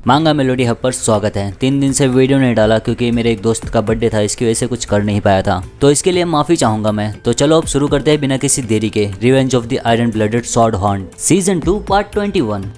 मांगा melody hub पर स्वागत है। 3 दिन से वीडियो नहीं डाला क्योंकि मेरे एक दोस्त का बर्थडे था, इसकी वजह से कुछ कर नहीं पाया था, तो इसके लिए माफी चाहूंगा मैं। तो चलो अब शुरू करते हैं बिना किसी देरी के revenge of the iron blooded sword horn season 2 part 21।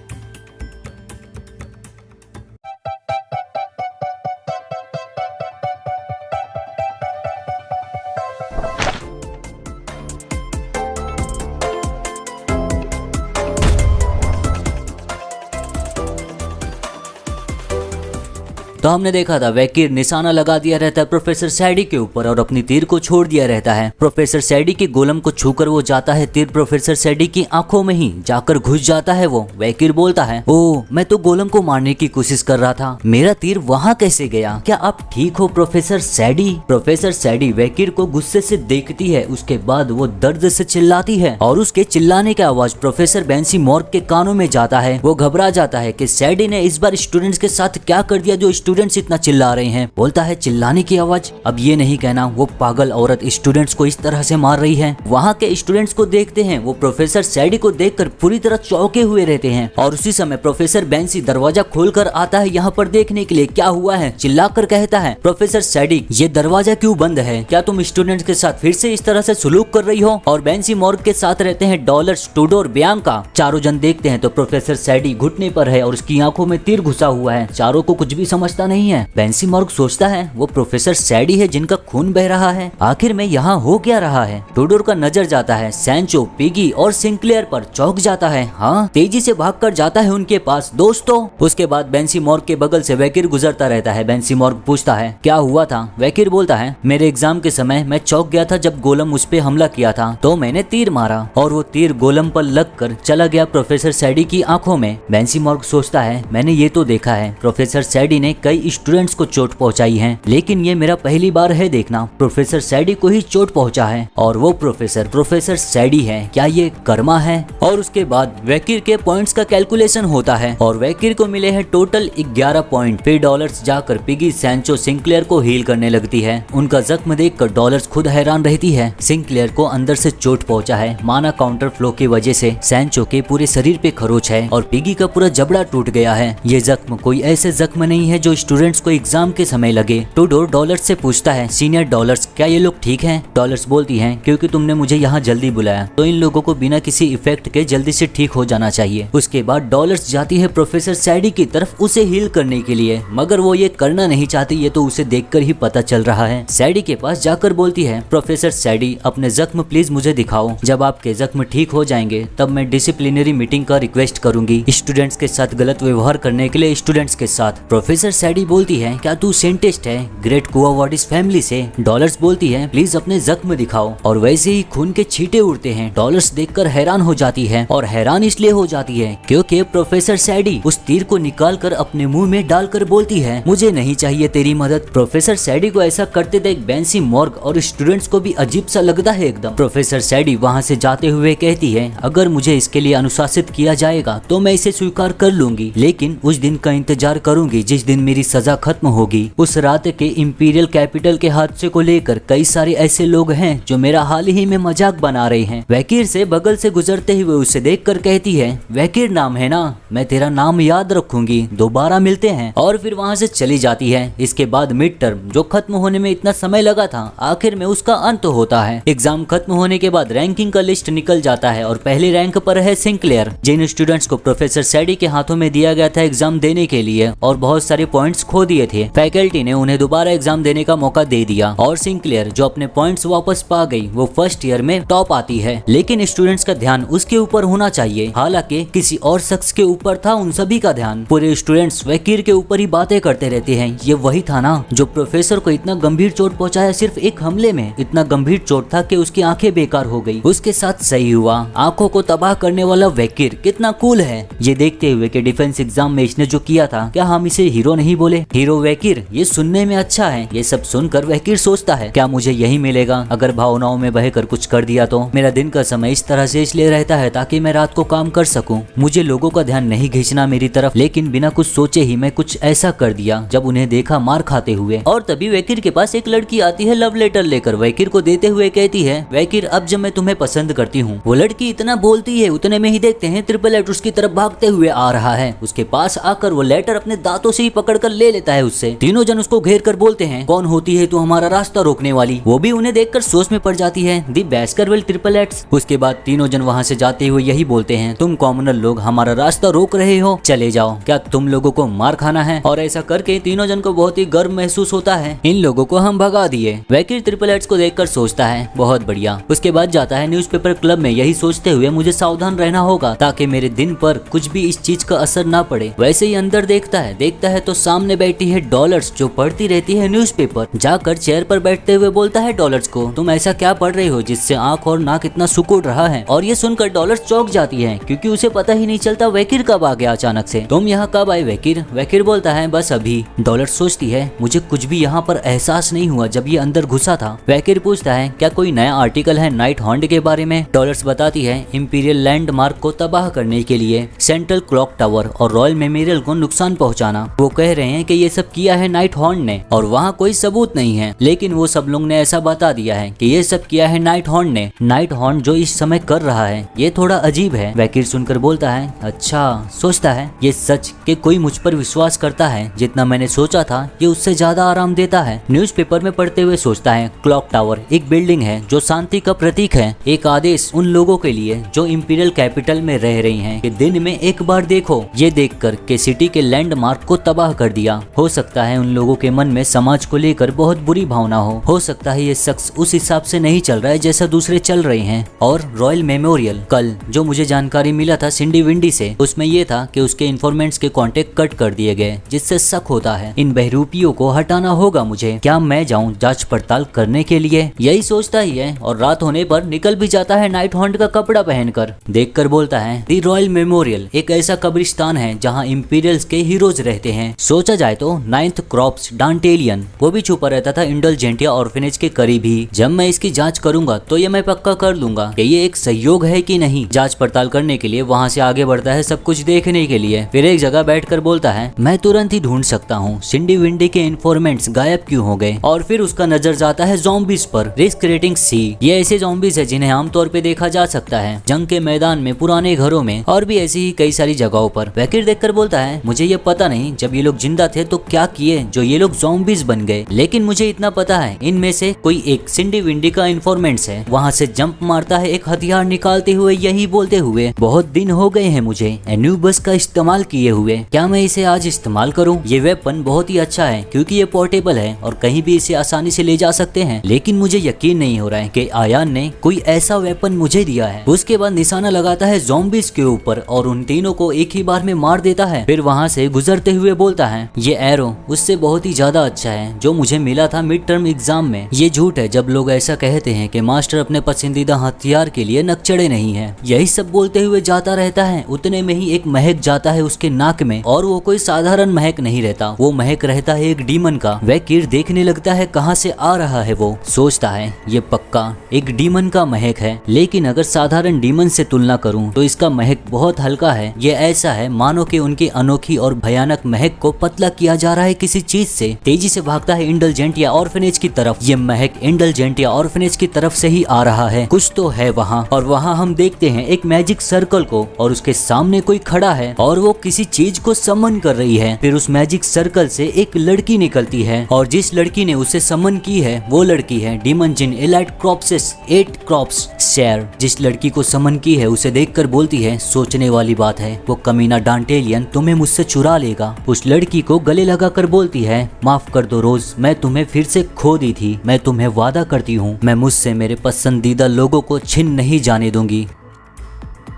तो हमने देखा था वैकिर निशाना लगा दिया रहता है प्रोफेसर सैडी के ऊपर और अपनी तीर को छोड़ दिया रहता है। प्रोफेसर सैडी के गोलम को छूकर वो जाता है, तीर प्रोफेसर सैडी की आंखों में ही जाकर घुस जाता है। वो वैकिर बोलता है, ओ मैं तो गोलम को मारने की कोशिश कर रहा था, मेरा तीर वहां कैसे गया? क्या आप ठीक हो प्रोफेसर सैडी? प्रोफेसर सैडी वैकिर को गुस्से से देखती है, उसके बाद वो दर्द से चिल्लाती है और उसके चिल्लाने का आवाज प्रोफेसर बेंसी मॉर्ग के कानों में जाता है। वो घबरा जाता है कि सैडी ने इस बार स्टूडेंट्स के साथ क्या कर दिया जो स्टूडेंट्स इतना चिल्ला रहे हैं। बोलता है चिल्लाने की आवाज, अब ये नहीं कहना वो पागल औरत स्टूडेंट्स को इस तरह से मार रही है। वहाँ के स्टूडेंट्स को देखते हैं, वो प्रोफेसर सैडी को देखकर पूरी तरह चौंके हुए रहते हैं और उसी समय प्रोफेसर बेंसी दरवाजा खोलकर आता है यहाँ पर देखने के लिए क्या हुआ है। चिल्लाकर कहता है, प्रोफेसर सैडी ये दरवाजा क्यों बंद है? क्या तुम स्टूडेंट्स के साथ फिर से इस तरह से सलूक कर रही हो? और बेंसी मॉर्ग के साथ रहते हैं डॉलर्स, टूडोर, बियांका। चारों जन देखते हैं तो प्रोफेसर सैडी घुटने पर है और उसकी आंखों में तीर घुसा हुआ है। चारों को कुछ भी समझता नहीं है। बेंसी मॉर्ग सोचता है वो प्रोफेसर सैडी है जिनका खून बह रहा है, आखिर में यहाँ हो क्या रहा है? टूडोर का नजर जाता है सैंचो, पिगी और सिंक्लेयर पर, चौंक जाता है। हाँ, तेजी से भागकर जाता है उनके पास, दोस्तों। उसके बाद बेंसी मॉर्ग के बगल से वैकिर गुजरता रहता है। बेंसी मॉर्ग पूछता है क्या हुआ था? वैकिर बोलता है मेरे एग्जाम के समय मैं चौंक गया था जब गोलम उस पे हमला किया था, तो मैंने तीर मारा और वो तीर गोलम पर लगकर चला गया प्रोफेसर सैडी की आंखों में। बेंसी मॉर्ग सोचता है मैंने ये तो देखा है प्रोफेसर सैडी ने कई स्टूडेंट्स को चोट पहुंचाई है, लेकिन ये मेरा पहली बार है देखना प्रोफेसर सैडी को ही चोट पहुंचा है और वो प्रोफेसर सैडी है। क्या ये कर्मा है? और उसके बाद वैकिर के पॉइंट्स का कैलकुलेशन होता है और वैकिर को मिले हैं टोटल 11 पॉइंट। फिर डॉलर्स जाकर पिगी, सैंचो, सिंक्लेयर को हील करने लगती है। उनका जख्म देखकर डॉलर्स खुद हैरान रहती है। सिंक्लेयर को अंदर से चोट पहुंचा है, माना काउंटर फ्लो की वजह से। सैंचो के पूरे शरीर पे खरोच है और पिगी का पूरा जबड़ा टूट गया है। ये जख्म कोई ऐसे जख्म नहीं है जो स्टूडेंट्स को एग्जाम के समय लगे। टूडोर डॉलर्स से पूछता है सीनियर डॉलर्स क्या ये लोग ठीक हैं? डॉलर्स बोलती हैं क्योंकि तुमने मुझे यहाँ जल्दी बुलाया तो इन लोगों को बिना किसी इफेक्ट के जल्दी से ठीक हो जाना चाहिए। उसके बाद डॉलर्स जाती है प्रोफेसर सैडी की तरफ उसे हील करने के लिए, मगर वो ये करना नहीं चाहती, ये तो उसे देखकर ही पता चल रहा है। सैडी के पास जाकर बोलती है प्रोफेसर सैडी अपने जख्म प्लीज मुझे दिखाओ, जब आपके जख्म ठीक हो जाएंगे तब मैं डिसिप्लिनरी मीटिंग का रिक्वेस्ट करूंगी स्टूडेंट्स के साथ गलत व्यवहार करने के लिए स्टूडेंट्स के साथ। प्रोफेसर सैडी बोलती है क्या तू साइंटिस्ट है ग्रेट कुआवाडिस फैमिली से? डॉलर्स बोलती है प्लीज अपने जख्म दिखाओ और वैसे ही खून के छींटे उड़ते हैं। डॉलर्स देखकर हैरान हो जाती है और हैरान इसलिए हो जाती है क्योंकि प्रोफेसर सैडी उस तीर को निकालकर अपने मुंह में डालकर बोलती है मुझे नहीं चाहिए तेरी मदद। प्रोफेसर सैडी को ऐसा करते देख बेंसी मॉर्ग और स्टूडेंट्स को भी अजीब सा लगता है एकदम। प्रोफेसर सैडी वहाँ से जाते हुए कहती है अगर मुझे इसके लिए अनुशासित किया जाएगा तो मैं इसे स्वीकार कर लूंगी, लेकिन उस दिन का इंतजार करूंगी जिस दिन मेरी सजा खत्म होगी। उस रात के इंपीरियल कैपिटल के हादसे को लेकर कई सारे ऐसे लोग हैं जो मेरा हाल ही में मजाक बना रहे हैं। वैकिर से बगल से गुजरते हुए उसे देखकर कहती है वैकिर नाम है ना, मैं तेरा नाम याद रखूंगी, दोबारा मिलते हैं। और फिर वहां से चली जाती है। इसके बाद मिड टर्म जो खत्म होने में इतना समय लगा था, आखिर में उसका अंत होता है। एग्जाम खत्म होने के बाद रैंकिंग का लिस्ट निकल जाता है और पहले रैंक पर है सिंक्लेयर, जिन स्टूडेंट्स को प्रोफेसर सैडी के हाथों में दिया गया था एग्जाम देने के लिए और बहुत सारे पॉइंट्स खो दिए थे। फैकल्टी ने उन्हें दोबारा एग्जाम देने का मौका दे दिया और सिंक्लेयर जो अपने पॉइंट्स वापस पा गई, वो फर्स्ट ईयर में टॉप आती है। लेकिन स्टूडेंट्स का ध्यान उसके ऊपर होना चाहिए, हालांकि किसी और शख्स के ऊपर था उन सभी का ध्यान। पूरे स्टूडेंट्स वैकिर के ऊपर ही बातें करते रहते हैं। ये वही था ना जो प्रोफेसर को इतना गंभीर चोट पहुंचाया सिर्फ एक हमले में। इतना गंभीर चोट था कि उसकी आंखें बेकार हो गई। उसके साथ सही हुआ, आंखों को तबाह करने वाला वैकिर कितना कूल है। ये देखते हुए कि डिफेंस एग्जाम में इसने जो किया था, क्या हम इसे हीरो नहीं ही बोले। हीरो वैकिर, ये सुनने में अच्छा है। ये सब सुनकर वैकिर सोचता है क्या मुझे यही मिलेगा अगर भावनाओं में बहकर कुछ कर दिया तो। मेरा दिन का समय इस तरह से इसलिए रहता है ताकि मैं रात को काम कर सकूं। मुझे लोगों का ध्यान नहीं खींचना मेरी तरफ, लेकिन बिना कुछ सोचे ही मैं कुछ ऐसा कर दिया जब उन्हें देखा मार खाते हुए। और तभी वैकिर के पास एक लड़की आती है लव लेटर लेकर। वैकिर को देते हुए कहती है, वैकिर अब जब मैं तुम्हें पसंद करती हूँ। वो लड़की इतना बोलती है, उतने में ही देखते हैं ट्रिपल एट उसकी तरफ भागते हुए आ रहा है। उसके पास आकर वो लेटर अपने दांतों से ही पकड़कर ले लेता है उससे। तीनों जन उसको घेर कर बोलते हैं, कौन होती है तू हमारा रास्ता रोकने वाली। वो भी उन्हें देखकर सोच में पड़ जाती है, दी बैस्करविल ट्रिपल एट्स। उसके बाद तीनों जन वहाँ से जाते हुए यही बोलते हैं, तुम कॉमनर लोग हमारा रास्ता रोक रहे हो, चले जाओ, क्या तुम लोगों को मार खाना है। और ऐसा करके तीनों जन को बहुत ही गर्व महसूस होता है, इन लोगों को हम भगा दिए। वैकिर ट्रिपल एट्स को देखकर सोचता है, बहुत बढ़िया। उसके बाद जाता है न्यूज़पेपर क्लब में, यही सोचते हुए मुझे सावधान रहना होगा ताकि मेरे दिन पर कुछ भी इस चीज का असर ना पड़े। वैसे ही अंदर देखता है तो सामने बैठी है डॉलर्स जो पढ़ती रहती है न्यूज़पेपर। जाकर चेयर पर बैठते हुए बोलता है डॉलर्स को, तुम ऐसा क्या पढ़ रहे हो जिससे आंख और नाक इतना सुकुड़ रहा है। और ये सुनकर डॉलर्स चौंक जाती है क्योंकि उसे पता ही नहीं चलता वैकिर कब आ गया अचानक से। तुम यहाँ कब आए वैकिर? वैकिर बोलता है, बस अभी। डॉलर्स सोचती है, मुझे कुछ भी यहाँ पर एहसास नहीं हुआ जब ये अंदर घुसा था। वैकिर पूछता है, क्या कोई नया आर्टिकल है नाइट हॉन्ड के बारे में? डॉलर्स बताती है, इंपीरियल लैंडमार्क को तबाह करने के लिए सेंट्रल क्लॉक टावर और रॉयल मेमोरियल को नुकसान पहुंचाना। वो कह रहे हैं कि ये सब किया है नाइट हॉर्न ने और वहाँ कोई सबूत नहीं है, लेकिन वो सब लोग ने ऐसा बता दिया है कि ये सब किया है नाइट हॉर्न ने। नाइट हॉर्न जो इस समय कर रहा है ये थोड़ा अजीब है। वैकिर सुनकर बोलता है, अच्छा। सोचता है, ये सच कि कोई मुझ पर विश्वास करता है, जितना मैंने सोचा था ये उससे ज्यादा आराम देता है। न्यूज़पेपर में पढ़ते हुए सोचता है, क्लॉक टावर एक बिल्डिंग है जो शांति का प्रतीक है, एक आदेश उन लोगों के लिए जो इंपीरियल कैपिटल में रह रही हैं कि दिन में एक बार देखो। ये देखकर के सिटी के लैंडमार्क को तबाह कर दिया। हो सकता है उन लोगों के मन में समाज को लेकर बहुत बुरी भावना हो सकता है ये शख्स उस हिसाब से नहीं चल रहा है जैसा दूसरे चल रहे हैं। और रॉयल मेमोरियल, कल जो मुझे जानकारी मिला था सिंडी विंडी से, उसमें यह था कि उसके इन्फॉर्मेंट्स के कॉन्टेक्ट कट कर दिए गए, जिससे शक होता है इन बहरूपियों को हटाना होगा मुझे। क्या मैं जाऊं जांच पड़ताल करने के लिए? यही सोचता ही है और रात होने पर निकल भी जाता है नाइट हॉन्ट का कपड़ा पहनकर। देखकर बोलता है, दी रॉयल मेमोरियल एक ऐसा कब्रिस्तान है जहाँ इंपीरियल्स के हीरोज रहते हैं। सोचा जाए तो 9th क्रॉप्स डांटेलियन वो भी छुपा रहता था इंडलजेंटिया ऑर्फनेज के करीब ही। जब मैं इसकी जांच करूंगा तो ये मैं पक्का कर लूंगा कि ये एक संयोग है कि नहीं। जांच पड़ताल करने के लिए वहाँ से आगे बढ़ता है सब कुछ देखने के लिए। फिर एक जगह बैठकर बोलता है, मैं तुरंत ही ढूंढ सकता हूँ सिंडी विंडी के इन्फॉर्मेंट्स गायब क्यों हो गए। और फिर उसका नजर जाता है ज़ॉम्बीज पर। Risk rating C। ये ऐसे ज़ॉम्बीज है जिन्हें आमतौर पे देखा जा सकता है जंग के मैदान में, पुराने घरों में और भी ऐसी ही कई सारी जगहों पर। वैकिर देखकर बोलता है, मुझे ये पता नहीं जब ये लोग जिंदा थे तो क्या किए जो ये लोग ज़ॉम्बीज बन गए, लेकिन मुझे इतना पता है इनमें से कोई एक सिंडी विंडी का इन्फॉर्मेंट्स है। वहाँ से जंप मारता है एक हथियार निकालते हुए, यही बोलते हुए, बहुत दिन हो गए हैं मुझे एन्यूबस का इस्तेमाल किए हुए, क्या मैं इसे आज इस्तेमाल करूँ? ये वेपन बहुत ही अच्छा है क्योंकि ये पोर्टेबल है और कहीं भी इसे आसानी से ले जा सकते हैं, लेकिन मुझे यकीन नहीं हो रहा है कि आयान ने कोई ऐसा वेपन मुझे दिया है। उसके बाद निशाना लगाता है ज़ॉम्बीज के ऊपर और उन तीनों को एक ही बार में मार देता है। फिर वहाँ से गुजरते हुए बोलता है, ये एरो उससे बहुत ही ज्यादा अच्छा है जो मुझे मिला था मिड टर्म एग्जाम में। ये झूठ है जब लोग ऐसा कहते हैं कि मास्टर अपने पसंदीदा हथियार के लिए नकचड़े नहीं है। यही सब बोलते हुए जाता रहता है। उतने में ही एक महक जाता है उसके नाक में और वो कोई साधारण महक नहीं रहता, वो महक रहता है एक डीमन का। वैकिर देखने लगता है कहाँ से आ रहा है। वो सोचता है ये पक्का एक डीमन का महक है, लेकिन अगर साधारण डीमन से तुलना करूं तो इसका महक बहुत हल्का है। ये ऐसा है मानो कि उनकी अनोखी और भयानक महक को पतला किया जा रहा है किसी चीज से। तेजी से भागता है इंडलजेंटिया ऑर्फनेज की तरफ। ये महक इंडलजेंटिया ऑर्फनेज की तरफ से ही आ रहा है, कुछ तो है वहाँ। और वहाँ हम देखते हैं एक मैजिक सर्कल को और उसके सामने कोई खड़ा है और वो किसी चीज को समन कर रही है। फिर उस मैजिक सर्कल से एक लड़की निकलती है और जिस लड़की ने उसे समन की है वो लड़की है डीमन जिन एलाइट क्रॉप्सेस 8 क्रॉप्स शेयर। जिस लड़की को समन की है उसे देखकर बोलती है, सोचने वाली बात है, वो कमीना डांटेलियन तुम्हें मुझसे चुरा लेगा। उस लड़की को गले लगाकर बोलती है, माफ कर दो रोज, मैं तुम्हें फिर से खो दी थी। मैं तुम्हें वादा करती हूँ मैं मुझसे मेरे पसंदीदा लोगों को छिन नहीं जाने दूंगी।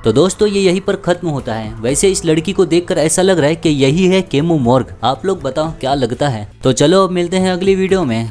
तो दोस्तों ये यहीं पर खत्म होता है। वैसे इस लड़की को देखकर ऐसा लग रहा है कि यही है केमो मॉर्ग। आप लोग बताओ क्या लगता है? तो चलो अब मिलते हैं अगली वीडियो में।